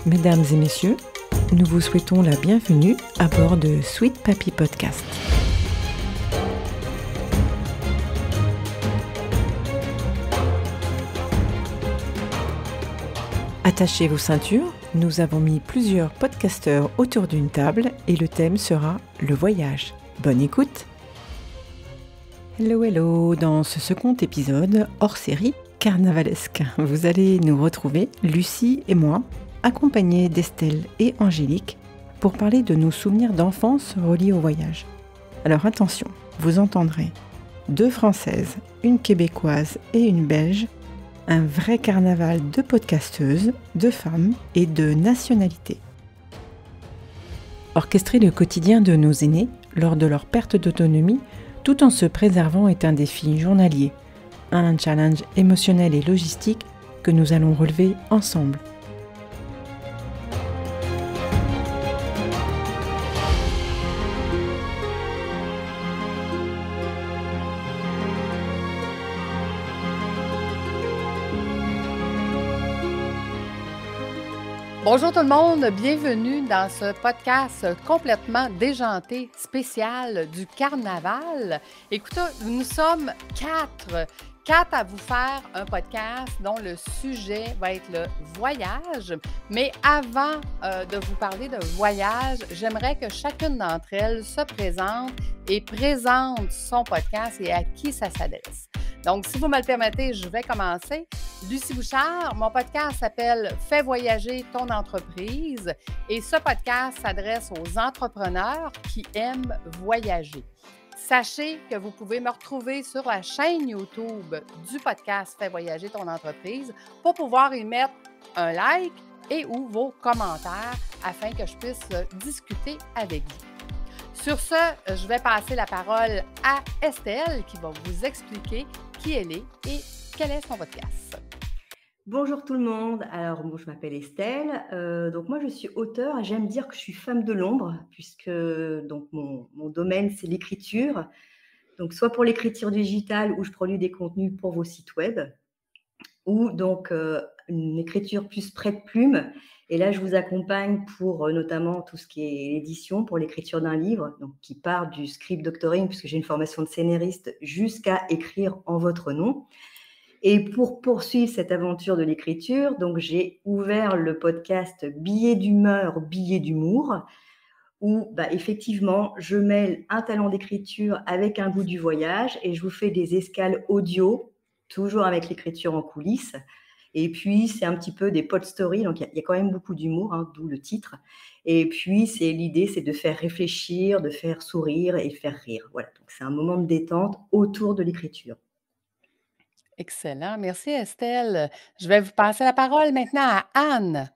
Mesdames et messieurs, nous vous souhaitons la bienvenue à bord de Sweet Papy Podcast. Attachez vos ceintures, nous avons mis plusieurs podcasteurs autour d'une table et le thème sera le voyage. Bonne écoute! Hello, hello! Dans ce second épisode, hors série, carnavalesque, vous allez nous retrouver, Lucie et moi, accompagnés d'Estelle et Angélique, pour parler de nos souvenirs d'enfance reliés au voyage. Alors attention, vous entendrez 2 Françaises, une Québécoise et une Belge, un vrai carnaval de podcasteuses, de femmes et de nationalités. Orchestrer le quotidien de nos aînés lors de leur perte d'autonomie, tout en se préservant, est un défi journalier, un challenge émotionnel et logistique que nous allons relever ensemble. Bonjour tout le monde, bienvenue dans ce podcast complètement déjanté, spécial du carnaval. Écoutez, nous sommes quatre à vous faire un podcast dont le sujet va être le voyage. Mais avant de vous parler de voyage, j'aimerais que chacune d'entre elles se présente et présente son podcast et à qui ça s'adresse. Donc, si vous me le permettez, je vais commencer. Lucie Bouchard, mon podcast s'appelle « Fais voyager ton entreprise » et ce podcast s'adresse aux entrepreneurs qui aiment voyager. Sachez que vous pouvez me retrouver sur la chaîne YouTube du podcast « Fais voyager ton entreprise » pour pouvoir y mettre un like et ou vos commentaires afin que je puisse discuter avec vous. Sur ce, je vais passer la parole à Estelle qui va vous expliquer qui elle est et quel est son podcast. Bonjour tout le monde, alors moi je m'appelle Estelle, donc moi je suis auteure et j'aime dire que je suis femme de l'ombre puisque donc mon domaine c'est l'écriture, donc soit pour l'écriture digitale où je produis des contenus pour vos sites web ou donc une écriture plus près de plume et là je vous accompagne pour notamment tout ce qui est l'édition pour l'écriture d'un livre donc qui part du script doctoring puisque j'ai une formation de scénariste jusqu'à écrire en votre nom. Et pour poursuivre cette aventure de l'écriture, donc j'ai ouvert le podcast Billets d'humeur, billets d'humour, où effectivement, je mêle un talent d'écriture avec un goût du voyage et je vous fais des escales audio, toujours avec l'écriture en coulisses. Et puis, c'est un petit peu des pod stories, donc il y a quand même beaucoup d'humour, d'où le titre. Et puis, l'idée, c'est de faire réfléchir, de faire sourire et faire rire. Voilà, donc c'est un moment de détente autour de l'écriture. Excellent. Merci Estelle. Je vais vous passer la parole maintenant à Anne.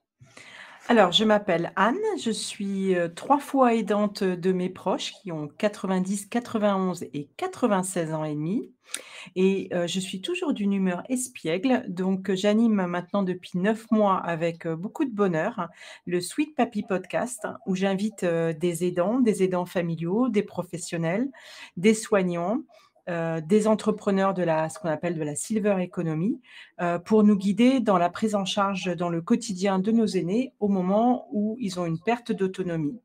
Alors, je m'appelle Anne, je suis 3 fois aidante de mes proches qui ont 90, 91 et 96 ans et demi. Et je suis toujours d'une humeur espiègle, donc j'anime maintenant depuis 9 mois avec beaucoup de bonheur le Sweet Papy Podcast où j'invite des aidants familiaux, des professionnels, des soignants, des entrepreneurs de ce qu'on appelle de la silver economy, pour nous guider dans la prise en charge dans le quotidien de nos aînés au moment où ils ont une perte d'autonomie.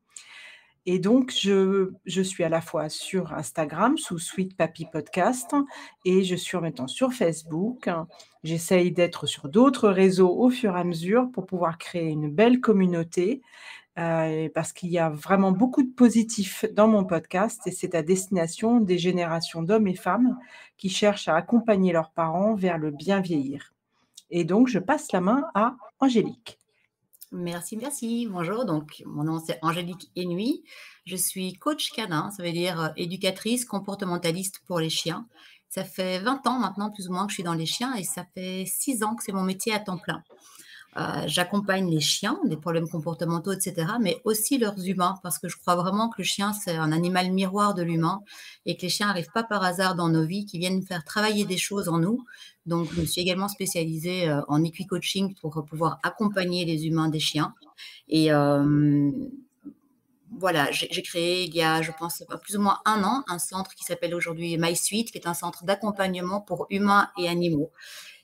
Et donc, je suis à la fois sur Instagram sous Sweet Papy Podcast et je suis maintenant sur Facebook. J'essaye d'être sur d'autres réseaux au fur et à mesure pour pouvoir créer une belle communauté parce qu'il y a vraiment beaucoup de positifs dans mon podcast et c'est à destination des générations d'hommes et femmes qui cherchent à accompagner leurs parents vers le bien vieillir. Et donc, je passe la main à Angélique. Merci. Bonjour, donc mon nom c'est Angélique Hennuy. Je suis coach canin, ça veut dire éducatrice comportementaliste pour les chiens. Ça fait 20 ans maintenant plus ou moins que je suis dans les chiens et ça fait 6 ans que c'est mon métier à temps plein. J'accompagne les chiens, des problèmes comportementaux, etc., mais aussi leurs humains, parce que je crois vraiment que le chien, c'est un animal miroir de l'humain et que les chiens n'arrivent pas par hasard dans nos vies, qui viennent faire travailler des choses en nous. Donc, je me suis également spécialisée en equi-coaching pour pouvoir accompagner les humains des chiens. Et voilà, j'ai créé il y a, je pense, plus ou moins 1 an, un centre qui s'appelle aujourd'hui MySuite, qui est un centre d'accompagnement pour humains et animaux.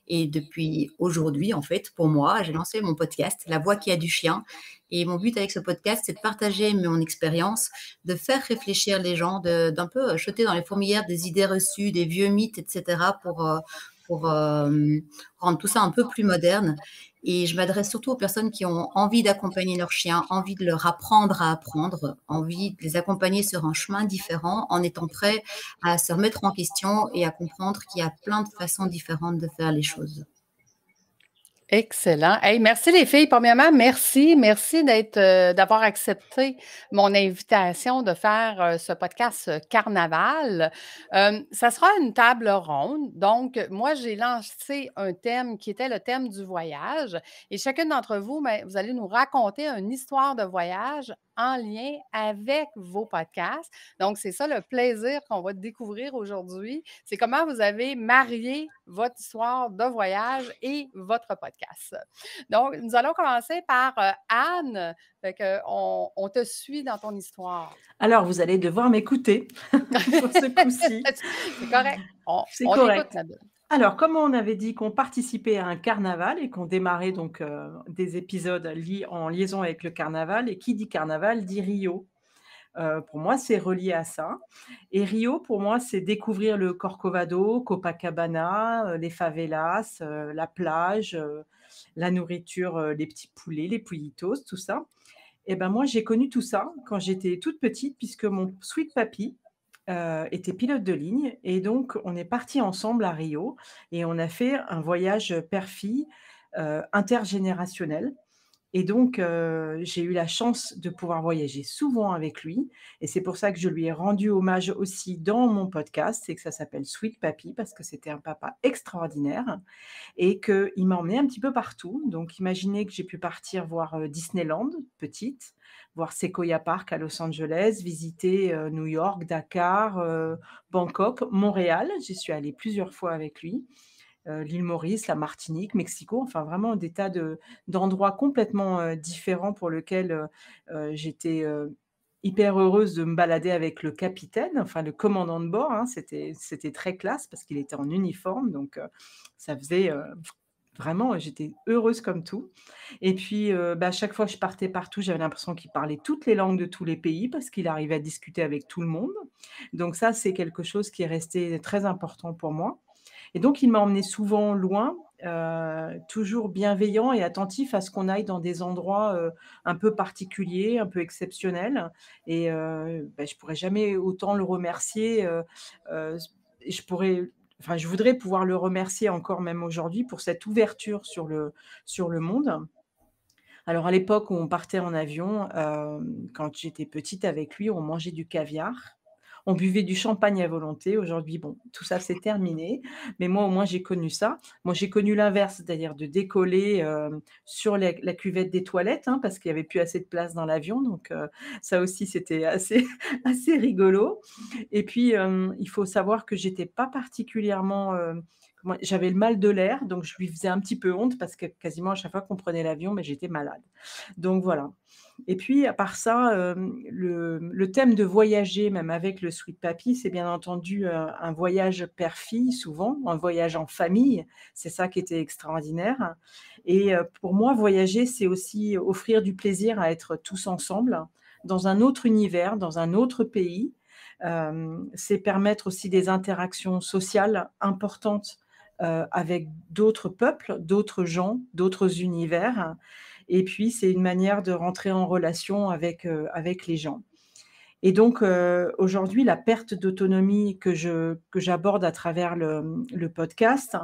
Et depuis aujourd'hui, en fait, pour moi, j'ai lancé mon podcast, La Voix qui a du chien. Et mon but avec ce podcast, c'est de partager mon expérience, de faire réfléchir les gens, d'un peu jeter dans les fourmilières des idées reçues, des vieux mythes, etc., pour rendre tout ça un peu plus moderne. Et je m'adresse surtout aux personnes qui ont envie d'accompagner leurs chiens, envie de leur apprendre à apprendre, envie de les accompagner sur un chemin différent, en étant prêts à se remettre en question et à comprendre qu'il y a plein de façons différentes de faire les choses. Excellent. Hey, merci les filles. Premièrement, merci d'avoir accepté mon invitation de faire ce podcast Carnaval. Ça sera une table ronde. Donc, moi, j'ai lancé un thème qui était le thème du voyage. Et chacune d'entre vous, ben, vous allez nous raconter une histoire de voyage en lien avec vos podcasts. Donc, c'est ça le plaisir qu'on va découvrir aujourd'hui. C'est comment vous avez marié votre histoire de voyage et votre podcast. Donc, nous allons commencer par Anne. Fait que on te suit dans ton histoire. Alors, vous allez devoir m'écouter pour ce coup-ci. C'est correct. C'est on correct. t'écoute, Nabil. Alors, comme on avait dit qu'on participait à un carnaval et qu'on démarrait donc des épisodes en liaison avec le carnaval, et qui dit carnaval dit Rio. Pour moi, c'est relié à ça. Et Rio, pour moi, c'est découvrir le Corcovado, Copacabana, les favelas, la plage, la nourriture, les petits poulets, les pollitos, tout ça. Et ben moi, j'ai connu tout ça quand j'étais toute petite, puisque mon sweet papy était pilote de ligne. Et donc, on est partis ensemble à Rio et on a fait un voyage père-fille intergénérationnel. Et donc, j'ai eu la chance de pouvoir voyager souvent avec lui et c'est pour ça que je lui ai rendu hommage aussi dans mon podcast. C'est que ça s'appelle Sweet Papy parce que c'était un papa extraordinaire et qu'il m'a emmenée un petit peu partout. Donc imaginez que j'ai pu partir voir, Disneyland, petite, voir Sequoia Park à Los Angeles, visiter, New York, Dakar, Bangkok, Montréal. J'y suis allée plusieurs fois avec lui. L'île Maurice, la Martinique, Mexico, enfin vraiment des tas d'endroits complètement différents pour lesquels j'étais hyper heureuse de me balader avec le capitaine, enfin le commandant de bord. Hein, c'était très classe parce qu'il était en uniforme, donc ça faisait vraiment, j'étais heureuse comme tout. Et puis, à chaque fois que je partais partout, j'avais l'impression qu'il parlait toutes les langues de tous les pays parce qu'il arrivait à discuter avec tout le monde. Donc ça, c'est quelque chose qui est resté très important pour moi. Et donc, il m'a emmenée souvent loin, toujours bienveillant et attentif à ce qu'on aille dans des endroits, un peu particuliers, un peu exceptionnels. Et je pourrais jamais autant le remercier, et je voudrais pouvoir le remercier encore même aujourd'hui pour cette ouverture sur le monde. Alors à l'époque où on partait en avion, quand j'étais petite avec lui, on mangeait du caviar. On buvait du champagne à volonté. Aujourd'hui, bon, tout ça, c'est terminé. Mais moi, au moins, j'ai connu ça. Moi, j'ai connu l'inverse, c'est-à-dire de décoller sur la cuvette des toilettes, hein, parce qu'il n'y avait plus assez de place dans l'avion. Donc, ça aussi, c'était assez, assez rigolo. Et puis, il faut savoir que j'étais pas particulièrement... j'avais le mal de l'air, donc je lui faisais un petit peu honte parce que quasiment à chaque fois qu'on prenait l'avion, mais j'étais malade. Donc voilà. Et puis, à part ça, le thème de voyager, même avec le Sweet Papy, c'est bien entendu un voyage père-fille, souvent, un voyage en famille. C'est ça qui était extraordinaire. Et pour moi, voyager, c'est aussi offrir du plaisir à être tous ensemble, dans un autre univers, dans un autre pays. C'est permettre aussi des interactions sociales importantes avec d'autres peuples, d'autres gens, d'autres univers. Et puis, c'est une manière de rentrer en relation avec les gens. Et donc, aujourd'hui, la perte d'autonomie que j'aborde à travers le podcast,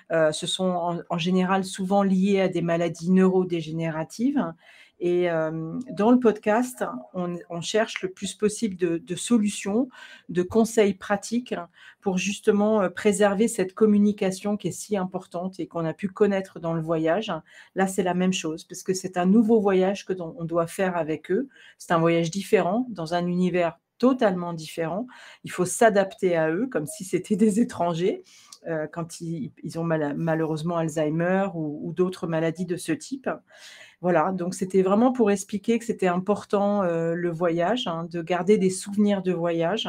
ce sont en général souvent liées à des maladies neurodégénératives. Et dans le podcast, on cherche le plus possible de solutions, de conseils pratiques pour justement préserver cette communication qui est si importante et qu'on a pu connaître dans le voyage. Là, c'est la même chose, parce que c'est un nouveau voyage on doit faire avec eux. C'est un voyage différent, dans un univers totalement différent. Il faut s'adapter à eux, comme si c'était des étrangers, quand ils ont malheureusement Alzheimer ou d'autres maladies de ce type. Voilà, donc c'était vraiment pour expliquer que c'était important, le voyage, hein, de garder des souvenirs de voyage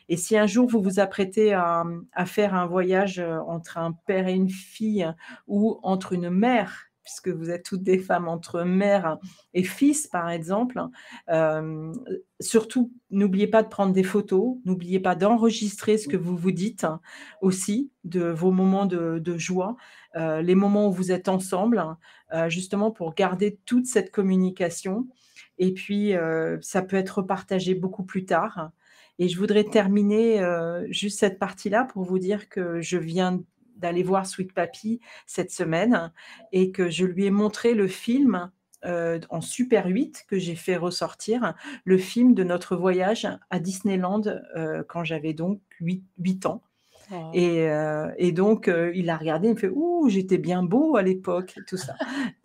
Et si un jour vous vous apprêtez à faire un voyage entre un père et une fille ou entre une mère, puisque vous êtes toutes des femmes, entre mère et fils, par exemple, surtout, n'oubliez pas de prendre des photos, n'oubliez pas d'enregistrer ce que vous vous dites aussi, de vos moments de joie, les moments où vous êtes ensemble, justement pour garder toute cette communication. Et puis, ça peut être partagé beaucoup plus tard. Et je voudrais terminer juste cette partie-là pour vous dire que je viens d'aller voir Sweet Papy cette semaine et que je lui ai montré le film en Super 8 que j'ai fait ressortir, le film de notre voyage à Disneyland quand j'avais donc 8 ans. Oh. Et donc, il a regardé, il me fait: «Ouh, j'étais bien beau à l'époque», tout ça.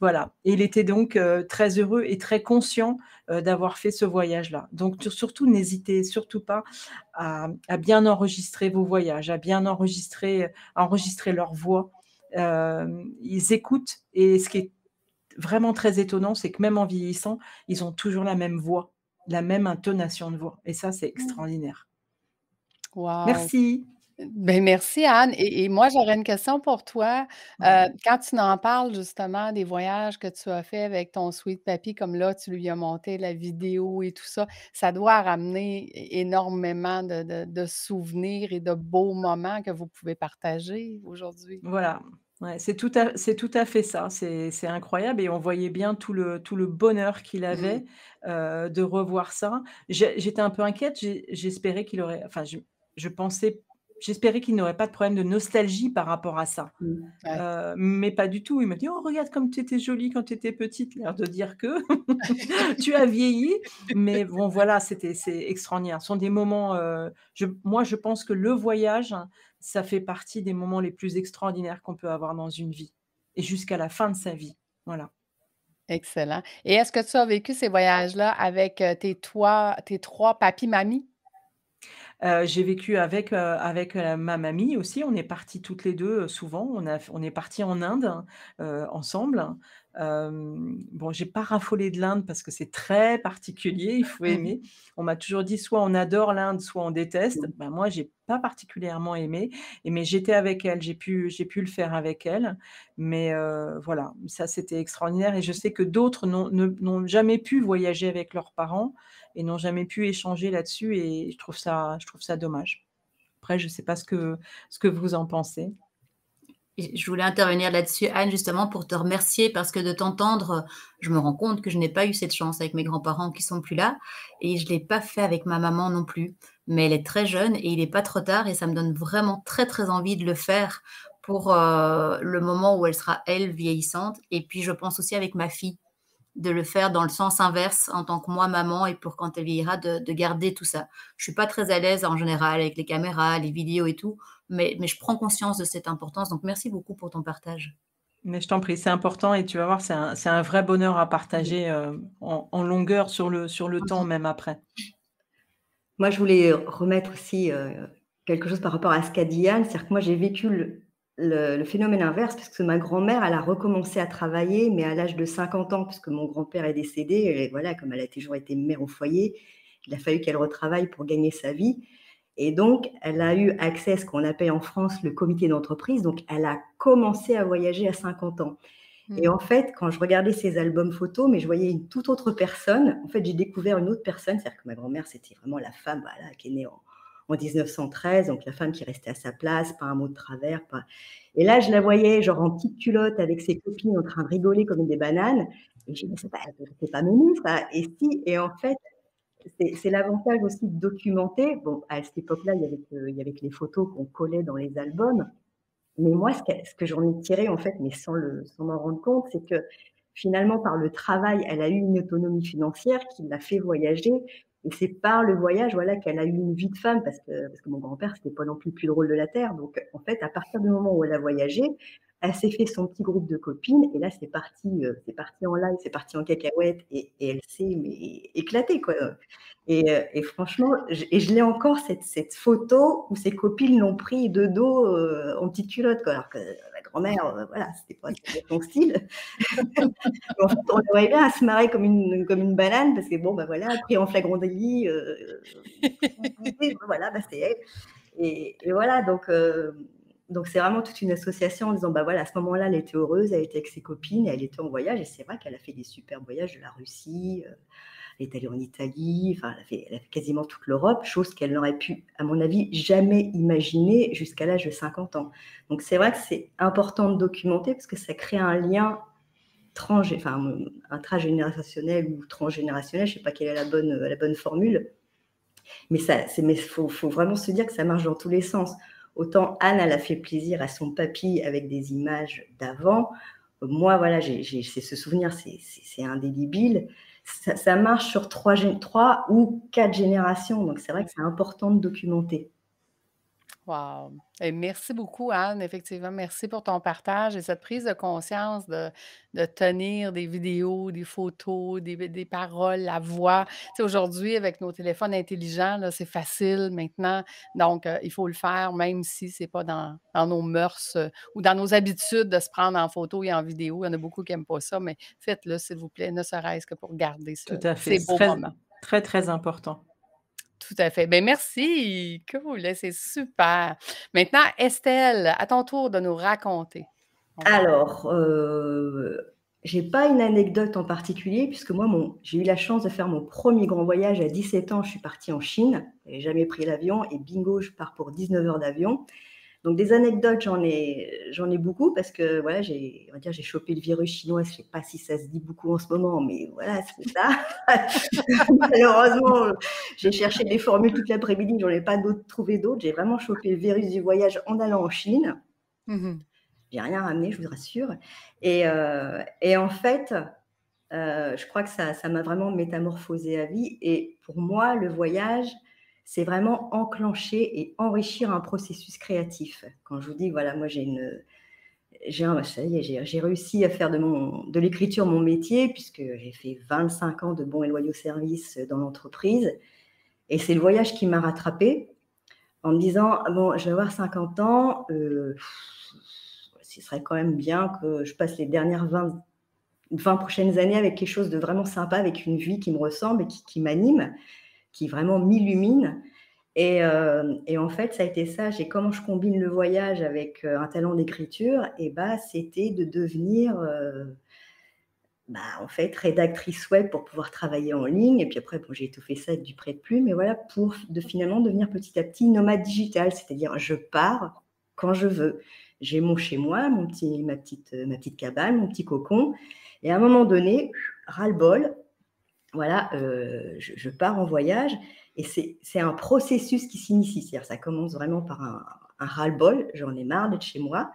Voilà, et il était donc très heureux et très conscient d'avoir fait ce voyage-là. Donc surtout, n'hésitez surtout pas à bien enregistrer vos voyages, à bien enregistrer leur voix. Ils écoutent, et ce qui est vraiment très étonnant, c'est que même en vieillissant, ils ont toujours la même voix, la même intonation de voix, et ça, c'est extraordinaire. Wow! Merci. Ben merci Anne et moi j'aurais une question pour toi. Ouais. Quand tu en parles justement des voyages que tu as fait avec ton Sweet Papy, comme là tu lui as monté la vidéo et tout ça, ça doit ramener énormément de souvenirs et de beaux moments que vous pouvez partager aujourd'hui. Voilà, ouais, c'est tout à fait ça. C'est incroyable, et on voyait bien tout le bonheur qu'il Mmh. avait, de revoir ça. J'étais un peu inquiète, j'espérais qu'il aurait, enfin, je pensais j'espérais qu'il n'aurait pas de problème de nostalgie par rapport à ça. Mmh. Ouais. Mais pas du tout. Il m'a dit: «Oh, regarde comme tu étais jolie quand tu étais petite», l'air de dire que tu as vieilli. Mais bon, voilà, c'est extraordinaire. Ce sont des moments, moi, je pense que le voyage, ça fait partie des moments les plus extraordinaires qu'on peut avoir dans une vie, et jusqu'à la fin de sa vie. Voilà. Excellent. Et est-ce que tu as vécu ces voyages-là avec, tes 3 papis-mamies? J'ai vécu avec ma mamie aussi. On est parties toutes les 2 souvent. On est parties en Inde, ensemble. Bon, j'ai pas raffolé de l'Inde parce que c'est très particulier, il faut Mmh. aimer. On m'a toujours dit: «Soit on adore l'Inde, soit on déteste». Mmh. Ben, moi, j'ai pas particulièrement aimé, mais j'étais avec elle, j'ai pu le faire avec elle. Mais voilà, ça, c'était extraordinaire, et je sais que d'autres n'ont jamais pu voyager avec leurs parents et n'ont jamais pu échanger là-dessus, et je trouve ça dommage. Après, je ne sais pas ce que vous en pensez? Et je voulais intervenir là-dessus, Anne, justement pour te remercier parce que de t'entendre, je me rends compte que je n'ai pas eu cette chance avec mes grands-parents qui sont plus là et je l'ai pas fait avec ma maman non plus. Mais elle est très jeune et il est pas trop tard et ça me donne vraiment très, très envie de le faire pour, le moment où elle sera, elle, vieillissante et puis je pense aussi avec ma fille, de le faire dans le sens inverse en tant que moi maman et pour quand elle vieillira de garder tout ça. Je suis pas très à l'aise en général avec les caméras, les vidéos et tout, mais je prends conscience de cette importance, donc merci beaucoup pour ton partage. Mais je t'en prie, c'est important, et tu vas voir, c'est un vrai bonheur à Mmh. partager, en longueur sur le temps, Mmh. même après. Moi, je voulais remettre aussi, quelque chose par rapport à ce qu'a dit Anne. C'est-à-dire que moi, j'ai vécu le phénomène inverse parce que ma grand-mère, elle a recommencé à travailler, mais à l'âge de 50 ans, puisque mon grand-père est décédé et voilà, comme elle a toujours été mère au foyer, il a fallu qu'elle retravaille pour gagner sa vie et donc elle a eu accès à ce qu'on appelle en France le comité d'entreprise, donc elle a commencé à voyager à 50 ans. Et Mmh. en fait, quand je regardais ces albums photos, mais je voyais une toute autre personne. En fait, j'ai découvert une autre personne, c'est-à-dire que ma grand-mère, c'était vraiment la femme, voilà, qui est née en 1913, donc la femme qui restait à sa place, pas un mot de travers, pas. Et là, je la voyais genre en petite culotte avec ses copines en train de rigoler comme des bananes. Et je me disais, c'est pas Mémé, ça. Et si, et en fait, c'est l'avantage aussi de documenter. Bon, à cette époque-là, il y avait que les photos qu'on collait dans les albums. Mais moi, ce que j'en ai tiré, en fait, mais sans m'en rendre compte, c'est que finalement, par le travail, elle a eu une autonomie financière qui l'a fait voyager et c'est par le voyage, voilà, qu'elle a eu une vie de femme parce que mon grand-père, c'était pas non plus le plus drôle de la terre. Donc, en fait, à partir du moment où elle a voyagé, elle s'est fait son petit groupe de copines et là, c'est parti en live, c'est parti en cacahuète et elle s'est mais éclatée, quoi. Et franchement, je l'ai encore cette photo où ses copines l'ont pris de dos, en petite culotte, quoi, alors que ma grand-mère, voilà, c'était pas son style. En fait, on le voyait bien à se marrer comme une banane parce que bon, bah, voilà, pris en flagrant délit, voilà, bah, c'est elle. Et voilà, donc c'est vraiment toute une association en disant, bah voilà, à ce moment-là, elle était heureuse, elle était avec ses copines, elle était en voyage, et c'est vrai qu'elle a fait des super voyages de la Russie, elle est allée en Italie, enfin, elle a fait quasiment toute l'Europe, chose qu'elle n'aurait pu, à mon avis, jamais imaginer jusqu'à l'âge de 50 ans. Donc c'est vrai que c'est important de documenter parce que ça crée un lien intragénérationnel ou transgénérationnel, je ne sais pas quelle est la bonne formule, mais faut vraiment se dire que ça marche dans tous les sens. Autant Anne, elle a fait plaisir à son papy avec des images d'avant. Moi, voilà, c'est ce souvenir, c'est indélébile. Ça marche sur 3 ou 4 générations, donc c'est vrai que c'est important de documenter. Wow! Et merci beaucoup, Anne. Effectivement, merci pour ton partage et cette prise de conscience de tenir des vidéos, des photos, des paroles, la voix. Tu sais, aujourd'hui, avec nos téléphones intelligents, là, c'est facile maintenant. Donc, il faut le faire, même si c'est pas dans nos mœurs ou dans nos habitudes de se prendre en photo et en vidéo. Il y en a beaucoup qui n'aiment pas ça, mais faites-le, s'il vous plaît, ne serait-ce que pour garder Tout à fait, ces c'est beaux très, moments. très, très important. Tout à fait. Bien, merci. Cool, c'est super. Maintenant, Estelle, à ton tour de nous raconter. Alors, j'ai pas une anecdote en particulier puisque moi, j'ai eu la chance de faire mon premier grand voyage à 17 ans. Je suis partie en Chine, je n'avais jamais pris l'avion et bingo, je pars pour 19 heures d'avion. Donc des anecdotes, j'en ai beaucoup parce que voilà, j'ai chopé le virus chinois. Je sais pas si ça se dit beaucoup en ce moment, mais voilà, c'est ça. Malheureusement, j'ai cherché des formules toute l'après-midi, j'en ai pas trouvé d'autres. J'ai vraiment chopé le virus du voyage en allant en Chine. J'ai rien ramené, je vous rassure. Et en fait, je crois que ça m'a vraiment métamorphosée à vie. Et pour moi, le voyage, c'est vraiment enclencher et enrichir un processus créatif. Quand je vous dis, voilà, moi j'ai réussi à faire de l'écriture mon métier puisque j'ai fait 25 ans de bons et loyaux services dans l'entreprise. Et c'est le voyage qui m'a rattrapée en me disant, bon, je vais avoir 50 ans, ce serait quand même bien que je passe les dernières 20 prochaines années avec quelque chose de vraiment sympa, avec une vie qui me ressemble et qui m'anime, qui vraiment m'illumine. Et en fait, ça a été ça. Comment je combine le voyage avec un talent d'écriture, et c'était de devenir en fait rédactrice web pour pouvoir travailler en ligne. Et puis après, j'ai étoffé ça du près de plus, mais voilà, pour finalement devenir petit à petit nomade digital, c'est-à-dire je pars quand je veux. J'ai mon chez moi, ma petite cabane, mon petit cocon. Et à un moment donné, ras-le-bol, voilà, je pars en voyage. Et c'est un processus qui s'initie. C'est-à-dire ça commence vraiment par un ras-le-bol. J'en ai marre d'être chez moi.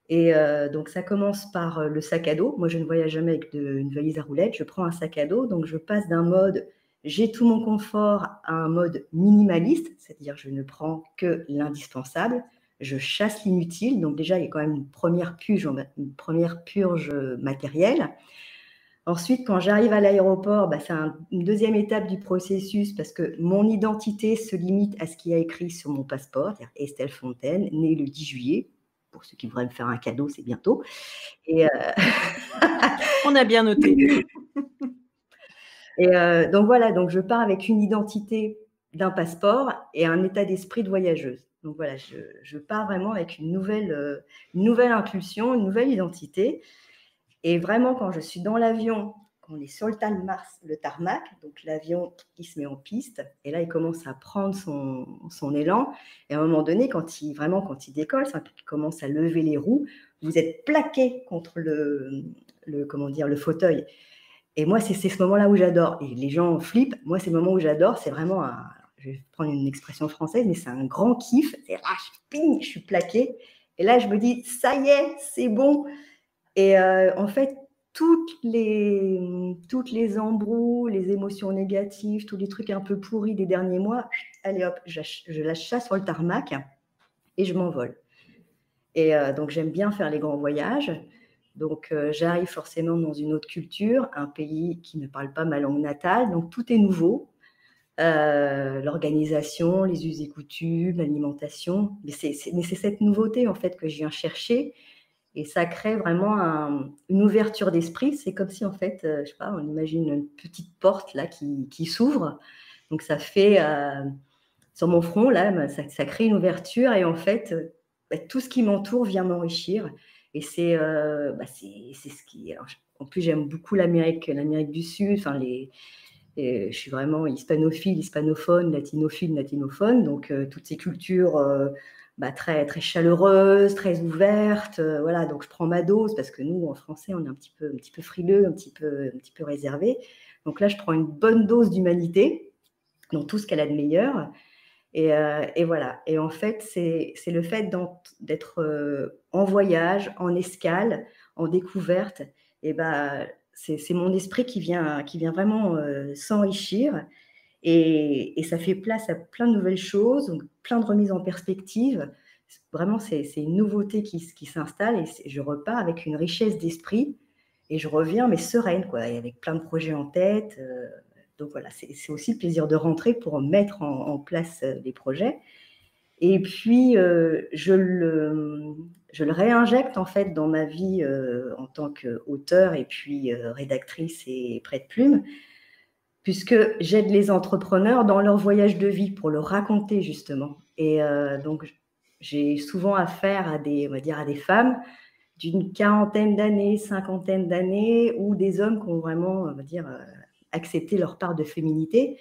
Et donc, ça commence par le sac à dos. Moi, je ne voyage jamais avec une valise à roulettes. Je prends un sac à dos. Donc, je passe d'un mode j'ai tout mon confort à un mode minimaliste, c'est-à-dire je ne prends que l'indispensable. Je chasse l'inutile. Donc, déjà, il y a quand même une première purge matérielle. Ensuite, quand j'arrive à l'aéroport, c'est une deuxième étape du processus parce que mon identité se limite à ce qu'il y a écrit sur mon passeport, c'est-à-dire Estelle Fontaine, née le 10 juillet. Pour ceux qui voudraient me faire un cadeau, c'est bientôt. Et on a bien noté. Et donc voilà, donc je pars avec une identité d'un passeport et un état d'esprit de voyageuse. Donc voilà, je pars vraiment avec une nouvelle impulsion, une nouvelle identité. Et vraiment, quand je suis dans l'avion, quand on est sur le tarmac, donc l'avion qui se met en piste, et là, il commence à prendre son élan. Et à un moment donné, quand il décolle, qu'il commence à lever les roues, vous êtes plaqué contre le fauteuil. Et moi, c'est ce moment-là où j'adore. Et les gens flippent. Moi, c'est le moment où j'adore. C'est vraiment je vais prendre une expression française, mais c'est un grand kiff. C'est là, je suis plaquée. Et là, je me dis, ça y est, c'est bon. Et en fait, toutes les embrouilles, les émotions négatives, tous les trucs un peu pourris des derniers mois, allez hop, je lâche ça sur le tarmac et je m'envole. Et donc, j'aime bien faire les grands voyages. Donc, j'arrive forcément dans une autre culture, un pays qui ne parle pas ma langue natale. Donc, tout est nouveau. L'organisation, les us et coutumes, l'alimentation. Mais c'est cette nouveauté, en fait, que je viens chercher. Et ça crée vraiment une ouverture d'esprit. C'est comme si, en fait, je sais pas, on imagine une petite porte là qui s'ouvre. Donc ça fait, sur mon front, là, ça crée une ouverture et en fait, tout ce qui m'entoure vient m'enrichir. Et c'est ce qui... Alors, en plus, j'aime beaucoup l'Amérique du Sud, enfin, je suis vraiment hispanophile, hispanophone, latinophile, latinophone, donc toutes ces cultures très, très chaleureuses, très ouvertes, voilà, donc je prends ma dose parce que nous, en français, on est un petit peu frileux, un petit peu réservé. Donc là, je prends une bonne dose d'humanité dans tout ce qu'elle a de meilleur. Et voilà. Et en fait, c'est le fait d'être en voyage, en escale, en découverte. Et c'est mon esprit qui vient vraiment s'enrichir. Et ça fait place à plein de nouvelles choses, donc plein de remises en perspective. Vraiment, c'est une nouveauté qui s'installe et je repars avec une richesse d'esprit et je reviens, mais sereine, quoi, et avec plein de projets en tête. Donc voilà, c'est aussi le plaisir de rentrer pour mettre en place les projets. Et puis, je le réinjecte en fait dans ma vie en tant qu'auteur et puis rédactrice et prête-plume, puisque j'aide les entrepreneurs dans leur voyage de vie pour le raconter justement. Et donc, j'ai souvent affaire à on va dire à des femmes d'une quarantaine d'années, cinquantaine d'années, ou des hommes qui ont vraiment, on va dire, accepté leur part de féminité.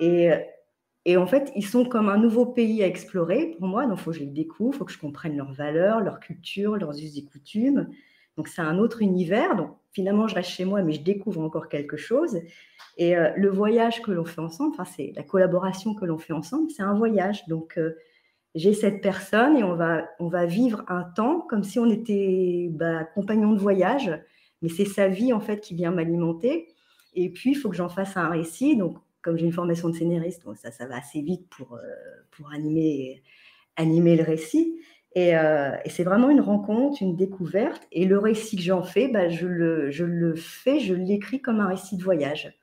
Et en fait, ils sont comme un nouveau pays à explorer pour moi. Donc, il faut que je les découvre, il faut que je comprenne leurs valeurs, leur culture, leurs us et coutumes. Donc, c'est un autre univers. Donc, finalement, je reste chez moi, mais je découvre encore quelque chose. Et le voyage que l'on fait ensemble, c'est la collaboration que l'on fait ensemble, c'est un voyage. Donc, j'ai cette personne et on va vivre un temps comme si on était compagnons de voyage. Mais c'est sa vie, en fait, qui vient m'alimenter. Et puis, il faut que j'en fasse un récit. Donc, comme j'ai une formation de scénariste, donc ça va assez vite pour animer le récit. Et c'est vraiment une rencontre, une découverte. Et le récit que j'en fais, je l'écris comme un récit de voyage.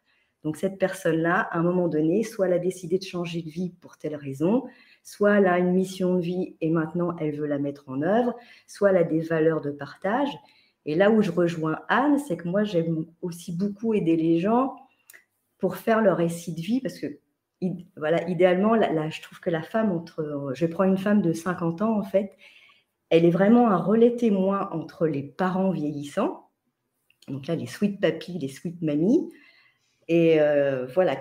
Donc cette personne-là, à un moment donné, soit elle a décidé de changer de vie pour telle raison, soit elle a une mission de vie et maintenant elle veut la mettre en œuvre, soit elle a des valeurs de partage. Et là où je rejoins Anne, c'est que moi, j'aime aussi beaucoup aider les gens pour faire leur récit de vie, parce que voilà, idéalement, là, je trouve que la femme, je prends une femme de 50 ans, en fait, elle est vraiment un relais témoin entre les parents vieillissants, donc là, les sweet papis, les sweet mamies, et voilà,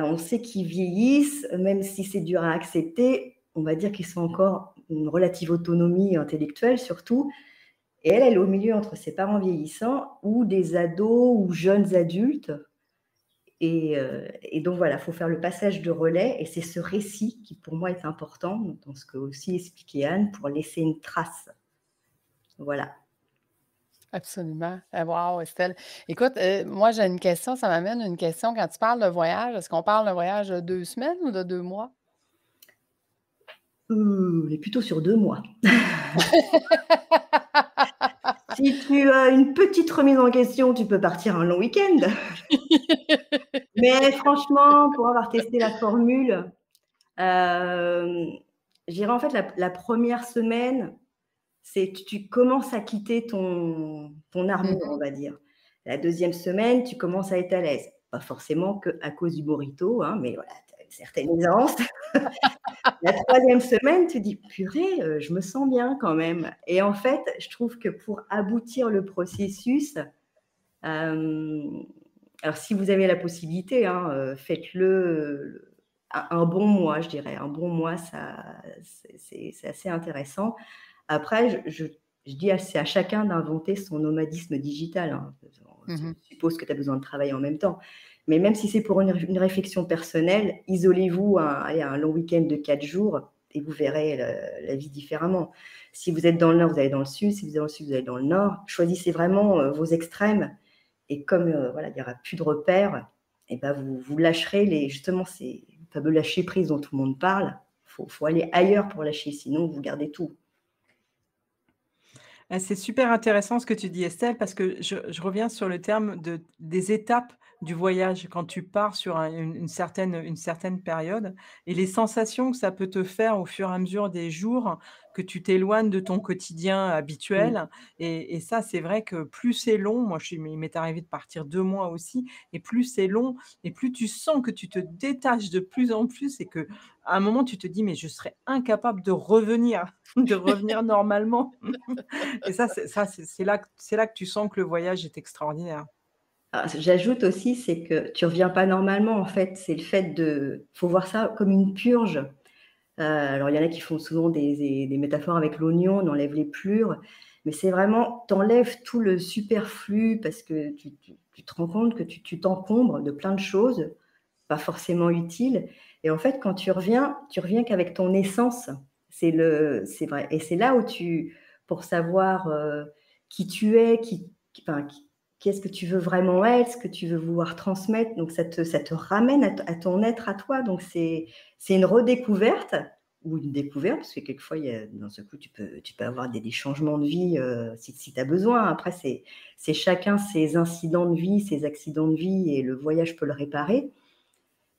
on sait qu'ils vieillissent, même si c'est dur à accepter, on va dire qu'ils sont encore une relative autonomie intellectuelle, surtout. Et elle est au milieu entre ses parents vieillissants ou des ados ou jeunes adultes. Et donc voilà, il faut faire le passage de relais et c'est ce récit qui pour moi est important, dans ce que aussi expliquait Anne, pour laisser une trace. Voilà. Absolument. Wow, Estelle. Écoute, moi, j'ai une question, ça m'amène une question. Quand tu parles de voyage, est-ce qu'on parle d'un voyage de 2 semaines ou de 2 mois? On est plutôt sur 2 mois. Si tu as une petite remise en question, tu peux partir un long week-end. Mais franchement, pour avoir testé la formule, je dirais en fait la première semaine, tu commences à quitter ton armure, on va dire. La deuxième semaine, tu commences à être à l'aise. Pas forcément qu'à cause du burrito, hein, mais voilà, tu as une certaine aisance. La troisième semaine, tu dis, purée, je me sens bien quand même. Et en fait, je trouve que pour aboutir le processus, alors si vous avez la possibilité, hein, faites-le un bon mois, je dirais. Un bon mois, c'est assez intéressant. Après, je dis, c'est à chacun d'inventer son nomadisme digital. Hein. Je suppose que tu as besoin de travailler en même temps. Mais même si c'est pour une réflexion personnelle, isolez-vous un long week-end de 4 jours et vous verrez la vie différemment. Si vous êtes dans le nord, vous allez dans le sud. Si vous êtes dans le sud, vous allez dans le nord. Choisissez vraiment vos extrêmes. Et comme voilà, il n'y aura plus de repères, et vous lâcherez justement ces fameux lâcher prise dont tout le monde parle. Il faut aller ailleurs pour lâcher, sinon vous gardez tout. C'est super intéressant ce que tu dis, Estelle, parce que je reviens sur le terme des étapes du voyage quand tu pars sur une certaine période et les sensations que ça peut te faire au fur et à mesure des jours que tu t'éloignes de ton quotidien Mmh. habituel et ça, c'est vrai que plus c'est long, moi je suis il m'est arrivé de partir 2 mois aussi et plus c'est long et plus tu sens que tu te détaches de plus en plus et qu'à un moment tu te dis: «Mais je serais incapable de revenir, de revenir normalement». Et c'est là que tu sens que le voyage est extraordinaire. Ah, j'ajoute aussi, c'est que tu reviens pas normalement, en fait. C'est le fait de faut voir ça comme une purge. Alors il y en a qui font souvent des métaphores avec l'oignon, on enlève les plures, mais c'est vraiment tu enlèves tout le superflu parce que tu te rends compte que tu t'encombres de plein de choses, pas forcément utiles et en fait, quand tu reviens qu'avec ton essence. C'est vrai et c'est là où pour savoir, qui tu es, enfin, qu'est-ce que tu veux vraiment être, ce que tu veux vouloir transmettre, donc ça te ramène à ton être à toi, donc c'est une redécouverte ou une découverte, parce que quelquefois, dans ce coup, tu peux avoir des changements de vie si tu as besoin. Après, c'est chacun ses incidents de vie, ses accidents de vie, et le voyage peut le réparer.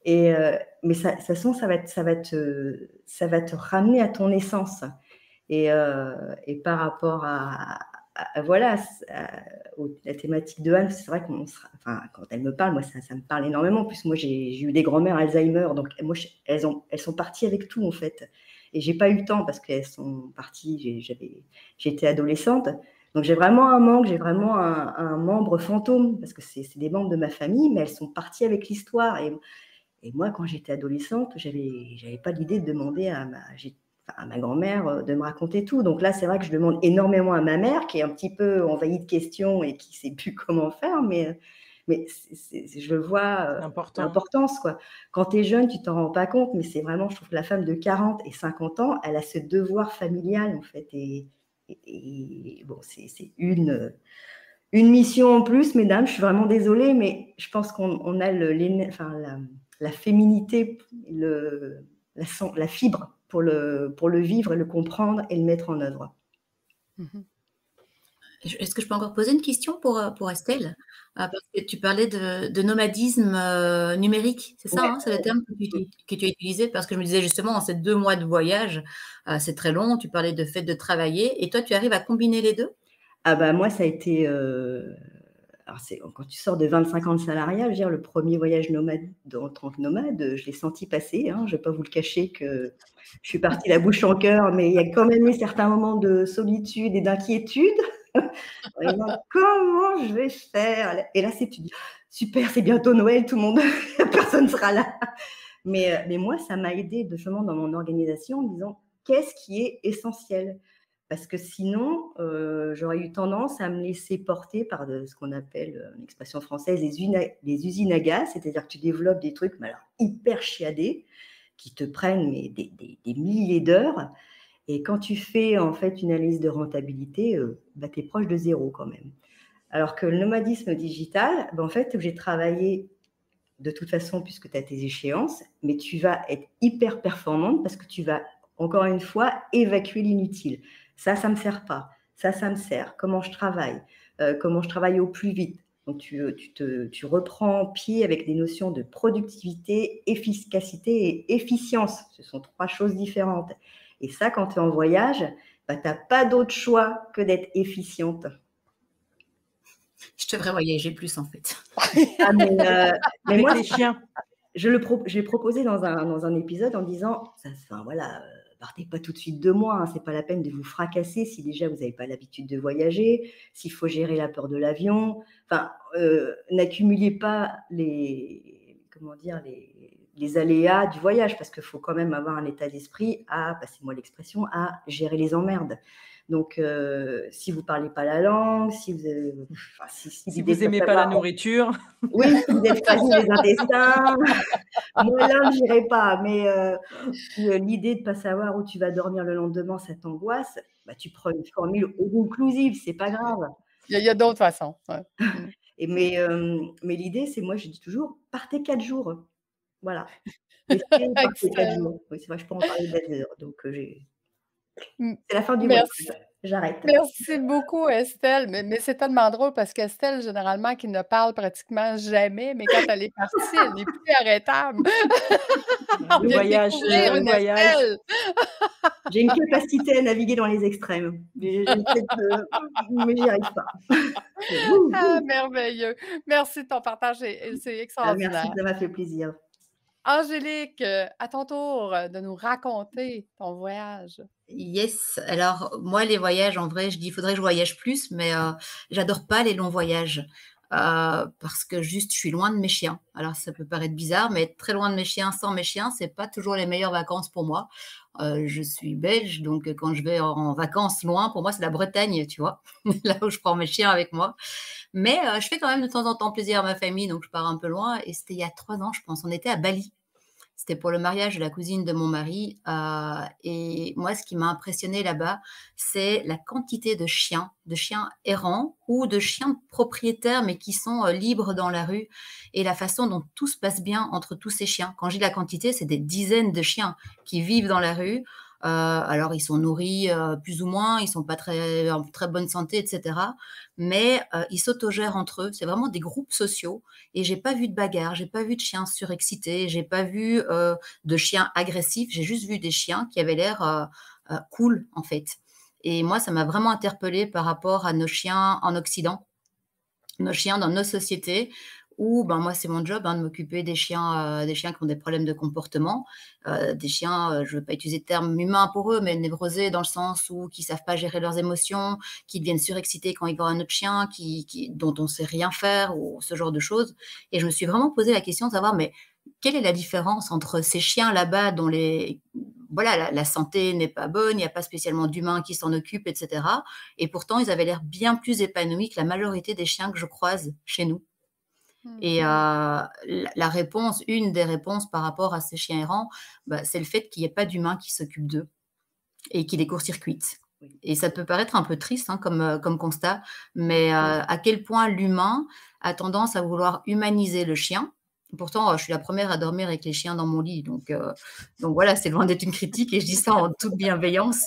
Mais de toute façon, ça va te ramener à ton essence. Et par rapport voilà, la thématique de Anne, c'est vrai enfin, quand elle me parle, moi, ça me parle énormément. En plus, moi, j'ai eu des grands-mères Alzheimer, donc moi, elles sont parties avec tout, en fait. Et j'ai pas eu le temps parce qu'elles sont parties, j'étais adolescente. Donc, j'ai vraiment un manque, j'ai vraiment un membre fantôme, parce que c'est des membres de ma famille, mais elles sont parties avec l'histoire. Et moi, quand j'étais adolescente, j'avais pas l'idée de demander à ma grand-mère de me raconter tout. Donc là, c'est vrai que je demande énormément à ma mère, qui est un petit peu envahie de questions et qui sait plus comment faire, mais je vois C'est important. l'importance, quoi. Quand tu es jeune, tu t'en rends pas compte, mais c'est vraiment, je trouve que la femme de 40 et 50 ans, elle a ce devoir familial, en fait. Et bon, c'est une mission en plus, mesdames, je suis vraiment désolée, mais je pense qu'on a enfin, la féminité, la fibre pour le vivre et le comprendre et le mettre en œuvre. Mmh. Est-ce que je peux encore poser une question pour Estelle? Parce que tu parlais de nomadisme, numérique, c'est ça, Ouais. hein? C'est le terme que tu as utilisé? Parce que je me disais justement, en ces 2 mois de voyage, c'est très long, tu parlais de fait de travailler et toi, tu arrives à combiner les 2? Ah bah, moi, ça a été, alors c'est quand tu sors de 25 ans de salariat, je veux dire, le premier voyage nomade en tant que nomade, je l'ai senti passer, hein. Je ne vais pas vous le cacher que je suis partie la bouche en cœur, mais il y a quand même eu certains moments de solitude et d'inquiétude. En disant: «Comment je vais faire?» Et là, tu dis: «Super, c'est bientôt Noël, tout le monde personne sera là». Mais moi, ça m'a aidée justement dans mon organisation en me disant: «Qu'est-ce qui est essentiel?» Parce que sinon, j'aurais eu tendance à me laisser porter par ce qu'on appelle, une expression française, les usines à gaz. C'est-à-dire que tu développes des trucs, mais alors hyper chiadés, qui te prennent mais des milliers d'heures, et quand tu fais en fait une analyse de rentabilité, bah, tu es proche de zéro quand même. Alors que le nomadisme digital, bah, en fait, j'ai travaillé de toute façon puisque tu as tes échéances, mais tu vas être hyper performante parce que tu vas, encore une fois, évacuer l'inutile. Ça me sert pas. Ça me sert. Comment je travaille au plus vite. Donc, tu reprends pied avec des notions de productivité, efficacité et efficience. Ce sont 3 choses différentes. Et ça, quand tu es en voyage, bah, tu n'as pas d'autre choix que d'être efficiente. Je devrais voyager plus, en fait. Ah, mais Avec moi, les chiens. j'ai proposé dans un épisode en disant, enfin, voilà, partez pas tout de suite de moi, hein, c'est pas la peine de vous fracasser si déjà vous n'avez pas l'habitude de voyager, s'il faut gérer la peur de l'avion. Enfin, n'accumulez pas comment dire, les aléas du voyage, parce qu'il faut quand même avoir un état d'esprit passez-moi l'expression, à gérer les emmerdes. Donc, si vous parlez pas la langue, si Si l'idée vous de pas aimez pas la savoir, nourriture, oui, si vous êtes fragile des intestins, moi là, je n'irai pas. Mais si l'idée de ne pas savoir où tu vas dormir le lendemain, ça t'angoisse, bah, tu prends une formule all inclusive, c'est pas grave. Il y a d'autres façons, ouais. Mmh. Mais l'idée, c'est, moi, je dis toujours, partez 4 jours. Voilà. Laissez partir 4 Excellent. jours. Oui, c'est vrai, je peux en parler des heures. Donc, Mmh. c'est la fin du voyage. Merci. J'arrête. Merci beaucoup, Estelle. Mais c'est tellement drôle parce qu'Estelle, généralement, qui ne parle pratiquement jamais, mais quand elle est partie, elle n'est plus arrêtable. On Le vient de voyage, découvrir le une voyage. Estelle. J'ai une capacité à naviguer dans les extrêmes. J'essaie de mais j'y arrive pas. Ouh, Ah, ouh. merveilleux. Merci de ton partage, c'est Merci, extraordinaire. ça m'a fait plaisir. Angélique, à ton tour de nous raconter ton voyage. Yes, alors moi les voyages en vrai, je dis: «Il faudrait que je voyage plus», mais j'adore pas les longs voyages, parce que juste je suis loin de mes chiens. Alors ça peut paraître bizarre, mais être très loin de mes chiens, sans mes chiens, c'est pas toujours les meilleures vacances pour moi. Je suis belge, donc quand je vais en vacances loin, pour moi c'est la Bretagne, tu vois? Là où je prends mes chiens avec moi. Mais je fais quand même de temps en temps plaisir à ma famille, donc je pars un peu loin et c'était il y a 3 ans, je pense. On était à Bali. C'était pour le mariage de la cousine de mon mari, et moi, ce qui m'a impressionné là-bas, c'est la quantité de chiens errants ou de chiens propriétaires, mais qui sont, libres dans la rue et la façon dont tout se passe bien entre tous ces chiens. Quand je dis la quantité, c'est des dizaines de chiens qui vivent dans la rue. Alors ils sont nourris, plus ou moins, ils sont pas très en très bonne santé et cetera, mais ils s'autogèrent entre eux. C'est vraiment des groupes sociaux et j'ai pas vu de bagarre, j'ai pas vu de chiens surexcités, j'ai pas vu, de chiens agressifs. J'ai juste vu des chiens qui avaient l'air, cool, en fait et moi, ça m'a vraiment interpellée par rapport à nos chiens en Occident, nos chiens dans nos sociétés où, ben, moi, c'est mon job, hein, de m'occuper des chiens qui ont des problèmes de comportement, des chiens, je ne veux pas utiliser de terme humain pour eux, mais névrosés dans le sens où qui savent pas gérer leurs émotions, qui deviennent surexcités quand ils voient un autre chien, dont on sait rien faire ou ce genre de choses et je me suis vraiment posé la question de savoir, mais quelle est la différence entre ces chiens là-bas dont les voilà, la santé n'est pas bonne, il n'y a pas spécialement d'humains qui s'en occupent et cetera et pourtant ils avaient l'air bien plus épanouis que la majorité des chiens que je croise chez nous. Et Mmh. la réponse une des réponses par rapport à ces chiens errants, bah, c'est le fait qu'il y ait pas d'humains qui s'occupent d'eux et qui les court-circuitent. Oui. Et ça peut paraître un peu triste, hein, comme constat, mais à quel point l'humain a tendance à vouloir humaniser le chien. Pourtant, je suis la première à dormir avec les chiens dans mon lit, donc voilà, c'est loin d'être une critique et je dis ça en toute bienveillance.